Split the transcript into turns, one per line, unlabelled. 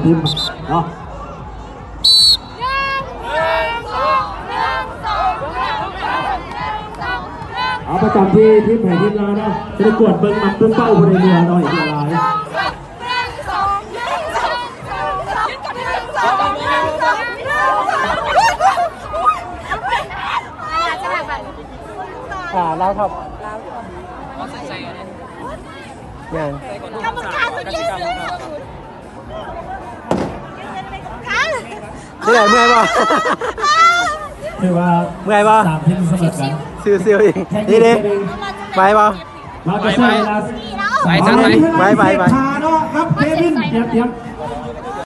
ทีมเนาะเอาประจำที่ทีมแผ่นทีมลาเนาะจะกวดเบิ้งมันปุ้งเป้าบนเรือหน่อยเวลาแล้วครับยังกรรมการเมื่อกี้เลยเมื่อยป่ะคือว่าเมื่อยป่ะ3 ทีมเสมอกันซิวๆอีกนี่ดิไปป่ะเราจะใช้เวลาไปเนาะครับเควินเตรียม